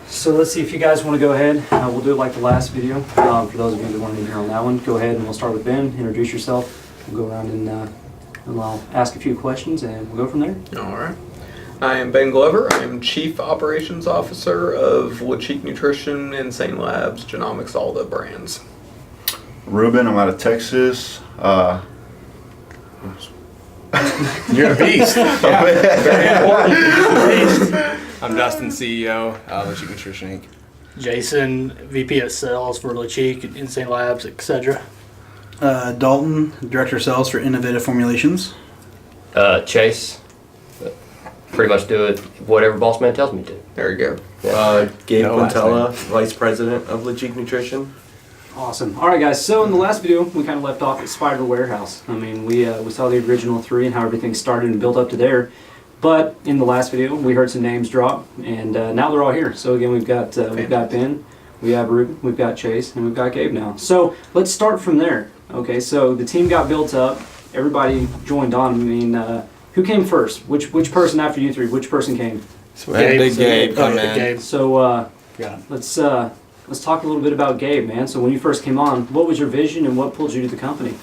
So let's see if you guys want to go ahead. We'll do it like the last video. For those of you that weren't in here on that one, go ahead and we'll start with Ben. Introduce yourself. We'll go around and I'll ask a few questions and we'll go from there. All right. I am Ben Glover. I am Chief Operations Officer of Lecheek Nutrition, Insane Labz, Genomics, all the brands. Ruben, I'm out of Texas. You're a beast. Yeah. Very important. I'm Dustin, CEO of Lecheek Nutrition, Inc. Jason, VP of Sales for Lecheek, Insane Labz, etc. Dalton, Director of Sales for Innovative Formulations. Chase, pretty much do it whatever boss man tells me to. There you go. Gabe No last Quintella, Vice President of Lecheek Nutrition. Awesome. All right, guys. So in the last video, we kind of left off at Spider Warehouse. I mean, we saw the original 3 and how everything started and built up to there. But in the last video, we heard some names drop, and now they're all here. So again, we've got Ben, we have Ruben, we've got Chase, and we've got Gabe now. So let's start from there. Okay, so the team got built up. Everybody joined on. I mean, who came first? Which person after you three? Which person came? So we had Big Gabe come in. Gabe. So Yeah. let's talk a little bit about Gabe, man. So when you first came on, what was your vision and what pulled you to the company?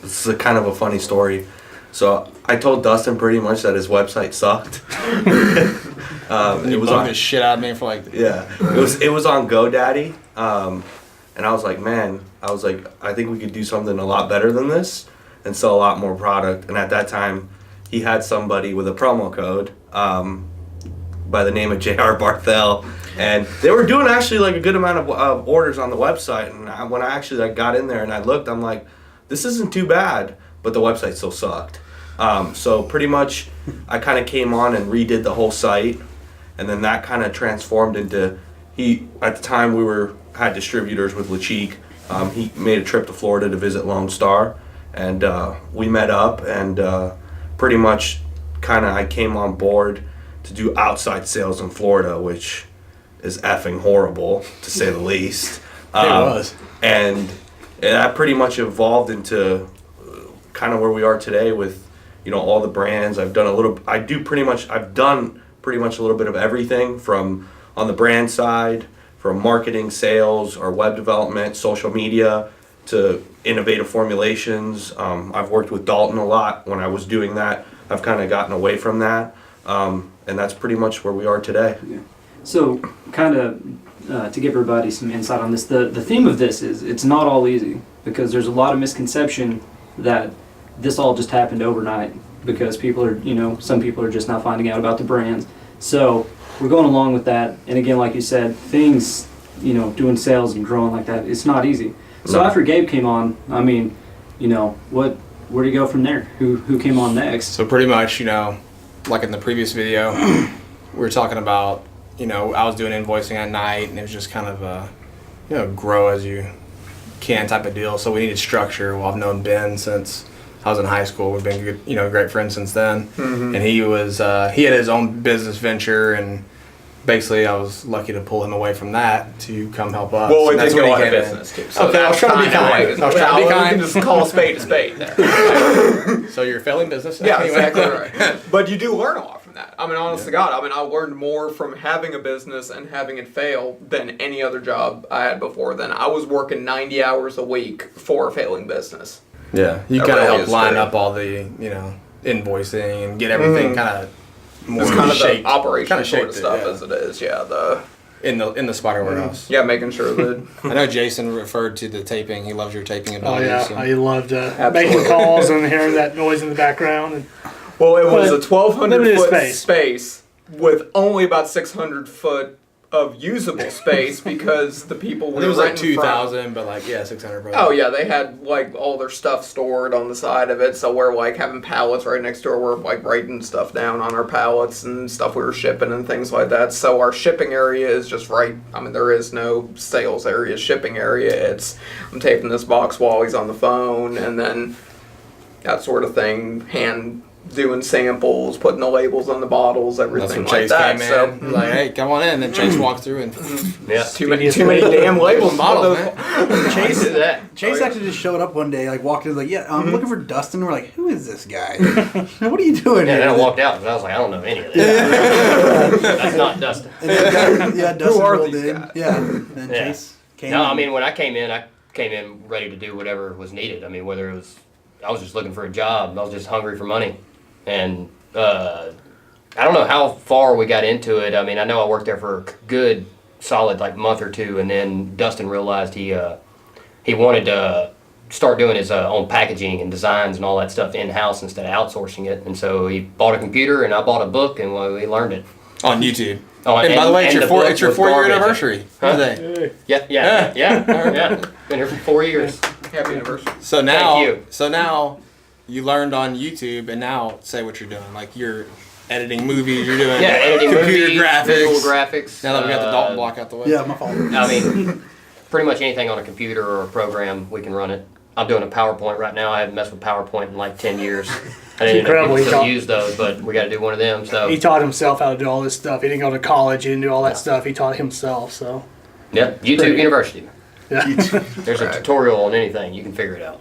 This is a kind of a funny story. So I told Dustin pretty much that his website sucked. It was on the shit out of me for like. Yeah, it was on GoDaddy, and I was like, I think we could do something a lot better than this and sell a lot more product. And at that time, he had somebody with a promo code by the name of J.R. Barthel, and they were doing actually like a good amount of orders on the website. And when I actually got in there and I looked, I'm like, this isn't too bad, but the website still sucked. So pretty much, I kind of came on and redid the whole site. And then that kind of transformed into, at the time we had distributors with Lecheek. He made a trip to Florida to visit Lone Star, and we met up, and pretty much I came on board to do outside sales in Florida, which is effing horrible, to say the least. It was. And that pretty much evolved into kind of where we are today with, all the brands. I've done pretty much a little bit of everything from on the brand side, from marketing, sales, or web development, social media, to innovative formulations. I've worked with Dalton a lot. When I was doing that, I've kind of gotten away from that, and that's pretty much where we are today. Yeah. So kind of to give everybody some insight on this, the theme of this is it's not all easy, because there's a lot of misconception that this all just happened overnight, because people are, some people are just not finding out about the brands. So we're going along with that. And again, like you said, things, doing sales and growing like that, it's not easy. So No. after Gabe came on, I mean, where do you go from there? Who came on next? So pretty much, like in the previous video, we were talking about, I was doing invoicing at night, and it was just kind of a, grow as you can type of deal. So we needed structure. Well, I've known Ben since I was in high school. We've been good, great friends since then. Mm-hmm. And he had his own business venture, and basically I was lucky to pull him away from that to come help us. Well, we did That's go when out he of came business in. too. So Okay, I was trying to be kind. We can just call a spade there. So you're a failing business? Yeah, anyway. exactly right. But you do learn a lot from that. I mean, honest to God, I learned more from having a business and having it fail than any other job I had before. Then I was working 90 hours a week for a failing business. Yeah, you That kind of really help is line true. up all the, invoicing and get everything kind of more It's kind of shaped, the operation kinda sort of shaped it, stuff yeah. as it is. Yeah, in the Spider Warehouse. yeah, making sure that I know Jason referred to the taping. He loves your taping Oh abilities. yeah, so- I loved Absolutely. making calls and hearing that noise in the background. And well, it was a But 1,200 limited foot space. space with only about 600 foot of usable space because the people we it was were like renting from- 2,000, but like 600. Probably. Oh yeah, they had all their stuff stored on the side of it, so we're having pallets right next to it. We're writing stuff down on our pallets and stuff we were shipping and things like that. So our shipping area is just right. I mean, there is no sales area, shipping area. I'm taping this box while he's on the phone, and then that sort of thing. Hand doing samples, putting the labels on the bottles, That's everything when like Chase that. came So in. He's like, hey, come on in. And then Chase walked through and Yeah. too many damn labels, bottles, man. Chase, Do that. Chase actually just showed up one day, like walked in, like, yeah, I'm looking for Dustin. We're like, who is this guy? What are you doing Yeah, here? then I walked out and I was like, I don't know any of this. That's not Dustin. And then, yeah, Dustin are rolled these in. guys? Yeah, and then Yeah. Chase came. No, I in. mean, when I came in ready to do whatever was needed. I mean, whether it was, I was just looking for a job. I was just hungry for money. And I don't know how far we got into it. I mean, I know I worked there for a good, solid, like, month or two. And then Dustin realized he wanted to start doing his own packaging and designs and all that stuff in-house instead of outsourcing it. And so he bought a computer and I bought a book and we learned it. on YouTube. Oh, And by the way, it's your book 4-year was garbage. anniversary Huh? today. Yeah. Been here for 4 years. Happy anniversary. So now, you. you learned on YouTube, and now say what you're doing. Like you're editing movies, you're doing Yeah, editing computer movies, graphics. visual graphics. Now that we got the Dalton block out the way. Yeah, my fault. I mean, pretty much anything on a computer or a program, we can run it. I'm doing a PowerPoint right now. I haven't messed with PowerPoint in like 10 years. I didn't even know incredible. people still He use those, but we got to do one of them. So, He taught himself how to do all this stuff. He didn't go to college. He didn't do all that stuff. He taught himself. So yep, YouTube Great. University. yeah, There's a tutorial on anything. You can figure it out.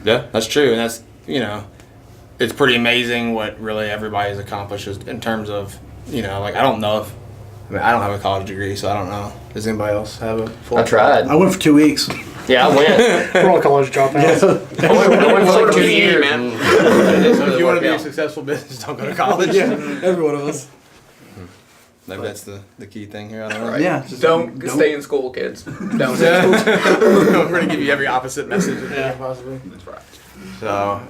Yeah, that's true, and that's it's pretty amazing what really everybody's accomplished in terms of like I don't know if I don't have a college degree, so I don't know. Does anybody else have a full? I tried. I went for 2 weeks. Yeah, I went. we're all college dropouts. I went for like 2 years. man. So if you want to be a successful business, don't go to college. Every one of us. Maybe that's the key thing here. I don't know. Right. Yeah, just Don't stay in school, kids. Don't stay in school. We're gonna give you every opposite message Yeah. possibly. That's right. So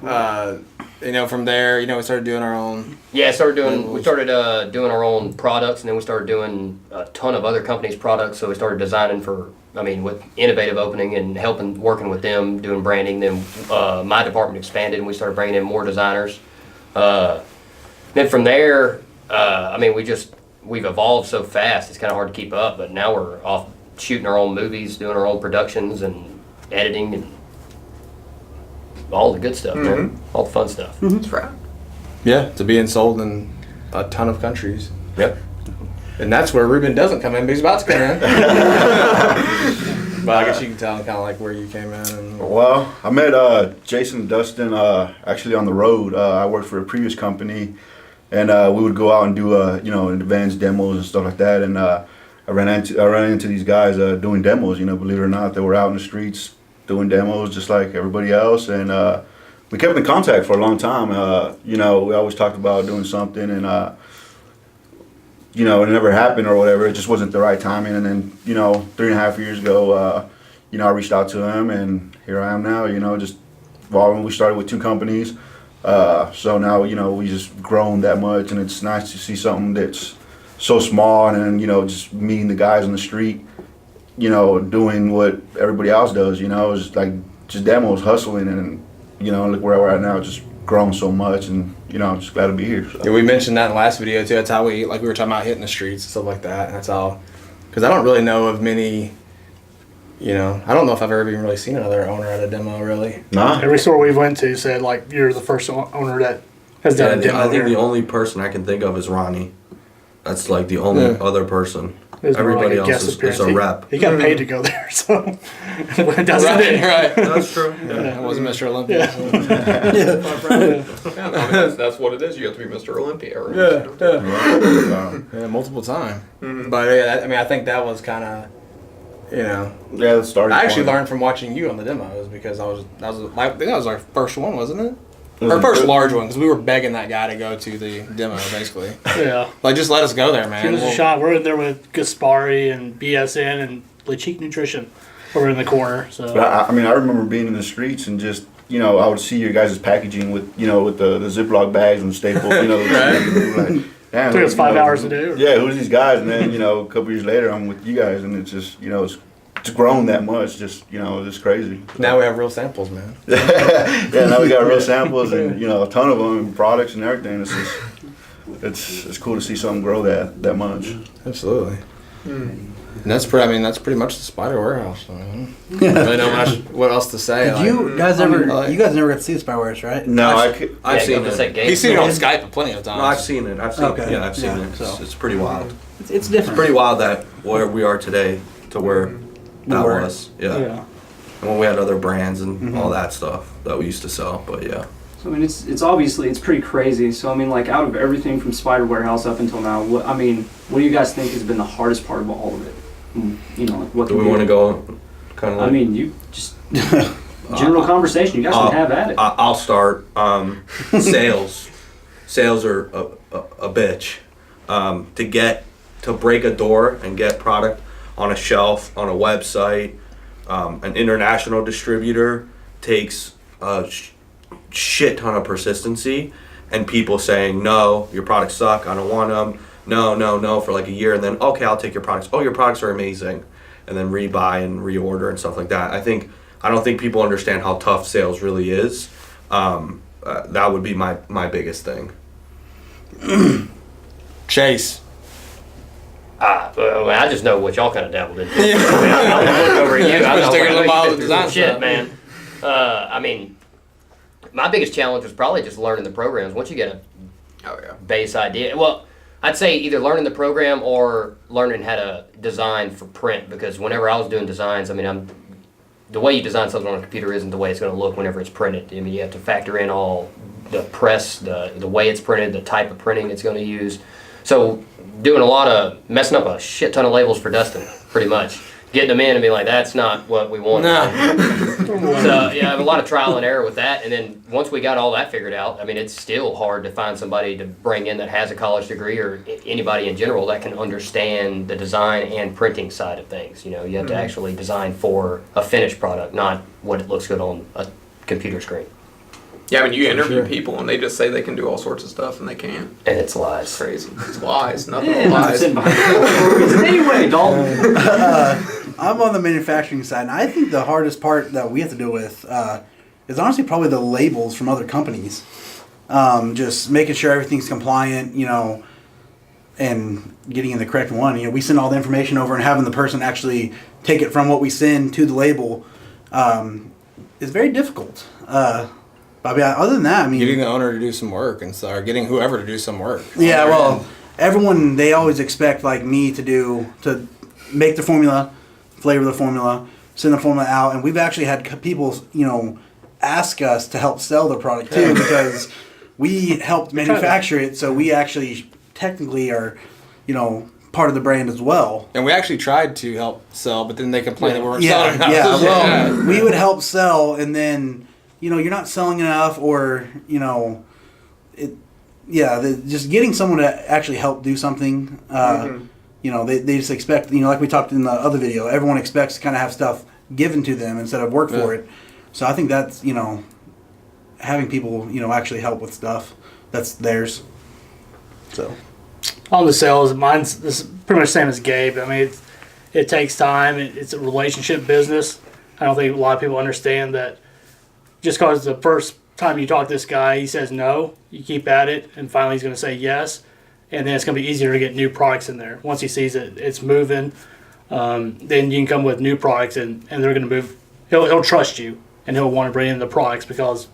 from there, we started doing our own. Yeah, we started doing our own products, and then we started doing a ton of other companies' products. So we started designing with Innovative opening and working with them, doing branding. Then my department expanded, and we started bringing in more designers. Then from there, we've evolved so fast, it's kind of hard to keep up. But now we're off shooting our own movies, doing our own productions, and editing, and all the good stuff, man. All the fun stuff. That's right. Yeah, to being sold in a ton of countries. Yep. And that's where Ruben doesn't come in, but he's about to come in. But I guess you can tell kind of like where you came in. And Well, I met Jason and Dustin actually on the road. I worked for a previous company, and we would go out and do advanced demos and stuff like that. And I ran into these guys doing demos. Believe it or not, they were out in the streets doing demos just like everybody else. And we kept in contact for a long time. We always talked about doing something, and it never happened or whatever. It just wasn't the right timing. And then 3.5 years ago, I reached out to him, and here I am now. Just evolving. We started with 2 companies, so now we just grown that much, and it's nice to see something that's so small, and then just meeting the guys on the street, doing what everybody else does. It's like just demos, hustling, and look where we're at now, just grown so much, and I'm just glad to be here. So. yeah, we mentioned that in the last video too. That's how we were talking about hitting the streets and stuff like that. And that's how, because I don't really know of many. I don't know if I've ever even really seen another owner at a demo really. Nah. Every store we've went to said like you're the first owner that has done a demo I think here. the only person I can think of is Ronnie. That's like the only other person. It was more Everybody like a else guest is appearance. a rep. He got paid to go there, so when it doesn't Right. That's true. I wasn't Mr. Olympia. Yeah. So. That's what it is. You have to be Mr. Olympia. Right? Yeah, multiple times. But I think that was kind of, Yeah, the starting I actually point. learned from watching you on the demos because I think that was our first one, wasn't it? Our first large one, because we were begging that guy to go to the demo, basically. Yeah. Like, just let us go there, man. Give us a shot. We're in there with Gaspari and BSN and Lecheek Nutrition. We're in the corner. So But I remember being in the streets and just, I would see your guys' packaging with the Ziploc bags and staples, like, damn, took us 5 hours to do. Yeah, who's these guys? And then, a couple years later, I'm with you guys, and it's just, it's grown that much. Just, it's crazy. So. Now we have real samples, man. Yeah, now we got real samples and, a ton of them, and products and everything. It's just, it's cool to see something grow that much. Absolutely. And that's pretty much the spider warehouse. I mean, I don't really know what else to say. Did like, you guys ever? like- You guys never got to see the spider warehouse, right? No, I've seen It's it. that game. He's seen it on Skype plenty of times. No, I've seen it. I've seen Okay. it. Yeah, I've seen Yeah, it. so- It's pretty wild. It's It's different. pretty wild that where we are today to where that were. was. Yeah. Yeah. And when we had other brands and all that stuff that we used to sell. But yeah. So I mean, it's obviously it's pretty crazy. So I mean, like out of everything from Spider Warehouse up until now, what do you guys think has been the hardest part of all of it? You know, like what Do can we be- want to go kind of like... I mean, you just general conversation. You guys can have at it. I'll start. Sales. Sales are a bitch. To break a door and get product on a shelf, on a website, an international distributor takes a shit ton of persistency and people saying, no, your products suck, I don't want them. No, for like a year, and then, okay, I'll take your products. Oh, your products are amazing. And then rebuy and reorder and stuff like that. I don't think people understand how tough sales really is. That would be my biggest thing. Chase. Well, I just know what y'all kind of dabbled into. I mean, I'm gonna look over at you. I know Taking a what mile you of did design through shit, stuff. man. I mean, my biggest challenge was probably just learning the programs. Once you get a base idea, well, I'd say either learning the program or learning how to design for print. Because whenever I was doing designs, I mean, the way you design something on a computer isn't the way it's going to look whenever it's printed. I mean, you have to factor in all the press, the way it's printed, the type of printing it's going to use. So doing a lot of messing up a shit ton of labels for Dustin, pretty much. Getting them in and being like, that's not what we want. So yeah, I have a lot of trial and error with that. And then once we got all that figured out, I mean, it's still hard to find somebody to bring in that has a college degree or anybody in general that can understand the design and printing side of things. You know, you have to actually design for a finished product, not what it looks good on a computer screen. Yeah, I mean, you interview people and they just say they can do all sorts of stuff and they can't. And it's lies. It's crazy. It's lies. Nothing Yeah, but not lies. sitting behind the anyway, Dalton. I'm on the manufacturing side, and I think the hardest part that we have to deal with is honestly probably the labels from other companies. Just making sure everything's compliant, you know, and getting in the correct one. You know, we send all the information over, and having the person actually take it from what we send to the label is very difficult. But I mean, other than that, I mean, Getting the owner to do some work and start getting whoever to do some work. yeah, well, everyone, they always expect like me to make the formula, flavor the formula, send the formula out, and we've actually had people, you know, ask us to help sell their product too because we helped manufacture it, so we actually technically are, you know, part of the brand as well. And we actually tried to help sell, but then they complained that we weren't selling enough. Yeah, well, we would help sell, and then, you know, you're not selling enough, or, you know, just getting someone to actually help do something, you know, they just expect, you know, like we talked in the other video, everyone expects to kind of have stuff given to them instead of work for it. So I think that's, you know, having people, you know, actually help with stuff that's theirs. So On the sales, mine's this is pretty much the same as Gabe. I mean, it takes time. It's a relationship business. I don't think a lot of people understand that. Just because the first time you talk to this guy, he says no, you keep at it, and finally he's going to say yes, and then it's going to be easier to get new products in there. Once he sees it, it's moving, then you can come with new products, and they're going to move. He'll trust you, and he'll want to bring in the products because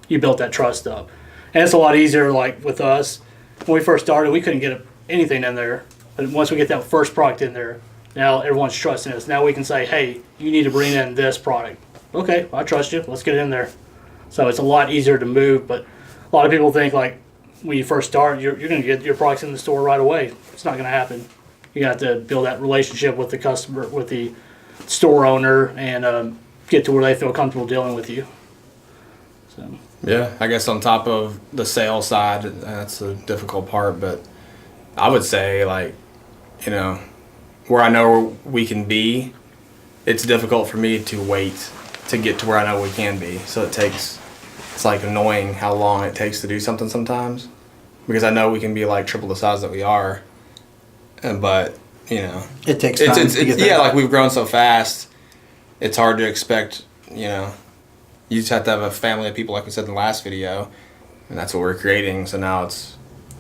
you built that trust up. And it's a lot easier, like with us. When we first started, we couldn't get anything in there, but once we get that first product in there, now everyone's trusting us. Now we can say, hey, you need to bring in this product. Okay, I trust you. Let's get it in there. So it's a lot easier to move, but a lot of people think like when you first start, you're going to get your products in the store right away. It's not going to happen. You got to build that relationship with the customer, with the store owner, and get to where they feel comfortable dealing with you. So Yeah, I guess on top of the sales side, that's the difficult part. But I would say, like, you know, where I know we can be, it's difficult for me to wait to get to where I know we can be. So it's like annoying how long it takes to do something sometimes, because I know we can be like triple the size that we are, but you know, it takes time to get there. Yeah, like we've grown so fast, it's hard to expect, you know, you just have to have a family of people, like we said in the last video, and that's what we're creating. So now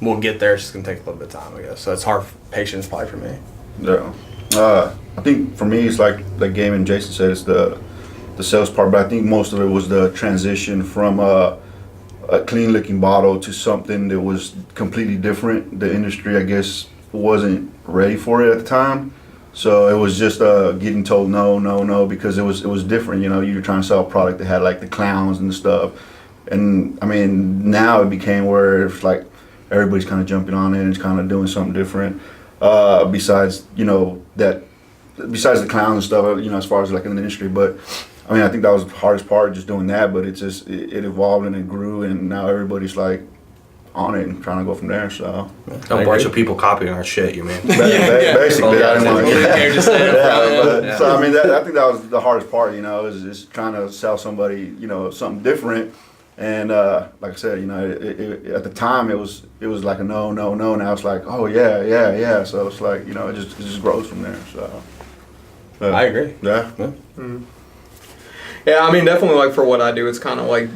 we'll get there. It's just gonna take a little bit of time, I guess. So it's hard patience probably for me. Yeah. I think for me, it's like Game and Jason said, it's the sales part, but I think most of it was the transition from a clean looking bottle to something that was completely different. The industry, I guess, wasn't ready for it at the time. So it was just getting told no, because it was different. You know, you were trying to sell a product that had like the clowns and stuff. And I mean, now it became where it's like everybody's kind of jumping on it and it's kind of doing something different. Besides the clowns and stuff, you know, as far as like in the industry. But I mean, I think that was the hardest part, just doing that. But it evolved and it grew, and now everybody's like on it and trying to go from there. So A bunch of people copying our shit, you mean? basically, I didn't want to. Yeah. So I mean, I think that was the hardest part. You know, is trying to sell somebody, you know, something different. And like I said, you know, at the time it was like a no. Now it's like, oh yeah. So it's like, you know, it just grows from there. So I agree. Yeah. Yeah, I mean, definitely, like, for what I do, it's kind of like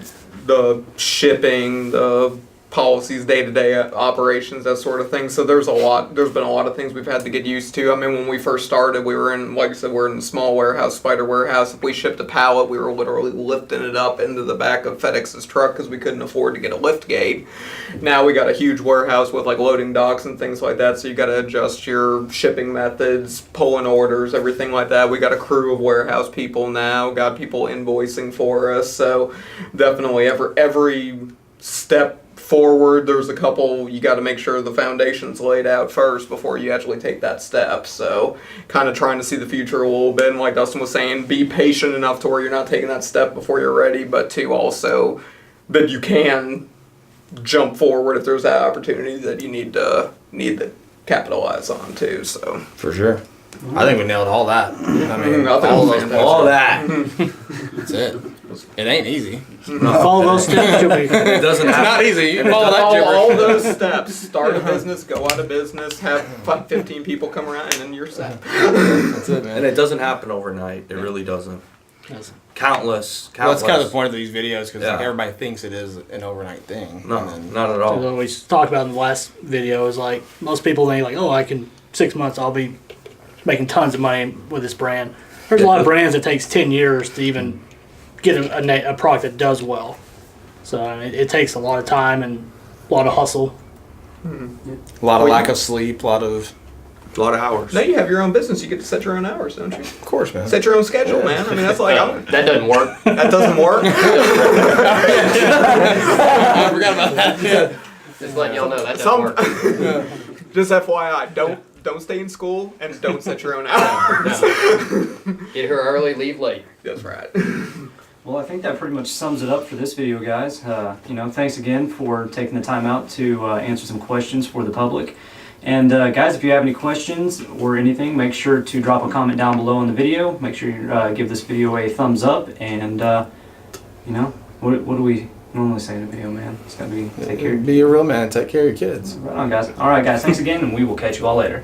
the shipping, the policies, day-to-day operations, that sort of thing. So there's been a lot of things we've had to get used to. I mean, when we first started, we were in, like I said, we're in a small warehouse, spider warehouse. If we shipped a pallet, we were literally lifting it up into the back of FedEx's truck because we couldn't afford to get a lift gate. Now we got a huge warehouse with like loading docks and things like that, so you got to adjust your shipping methods, pulling orders, everything like that. We got a crew of warehouse people now, got people invoicing for us. So definitely every step forward, there's a couple, you got to make sure the foundation's laid out first before you actually take that step. So kind of trying to see the future a little bit, and like Dustin was saying, be patient enough to where you're not taking that step before you're ready, but to also that you can jump forward if there's that opportunity that you need to capitalize on too. So For sure. I think we nailed all that. I mean, All that. that's it. It ain't easy. Follow those steps, you'll be. It doesn't It's have not easy. You and can follow that all gibberish. those steps: start a business, go out of business, have 15 people come around, and then you're set. That's it, man. And it doesn't happen overnight. It really doesn't. Countless. Well, that's kind of the point of these videos, because Yeah. like, everybody thinks it is an overnight thing. No, And then- not at all. What we talked about in the last video is like most people think like, oh, I can 6 months I'll be making tons of money with this brand. There's a lot of brands that takes 10 years to even get a product that does well. So I mean, it takes a lot of time and a lot of hustle. A lot of lack of sleep, a lot of hours. Now you have your own business. You get to set your own hours, don't you? Of course, man. Set your own schedule, man. I mean, that's like That doesn't work. that doesn't work. I forgot about that. Just letting y'all know that doesn't work. Just FYI, don't stay in school and don't set your own hours. Get here early, leave late. That's right. Well, I think that pretty much sums it up for this video, guys. You know, thanks again for taking the time out to answer some questions for the public. And guys, if you have any questions or anything, make sure to drop a comment down below in the video. Make sure you give this video a thumbs up. And you know, what do we normally say in a video, man? It's gotta be take care. Be a real man. Take care of your kids. Right on, guys. All right, guys. Thanks again, and we will catch you all later.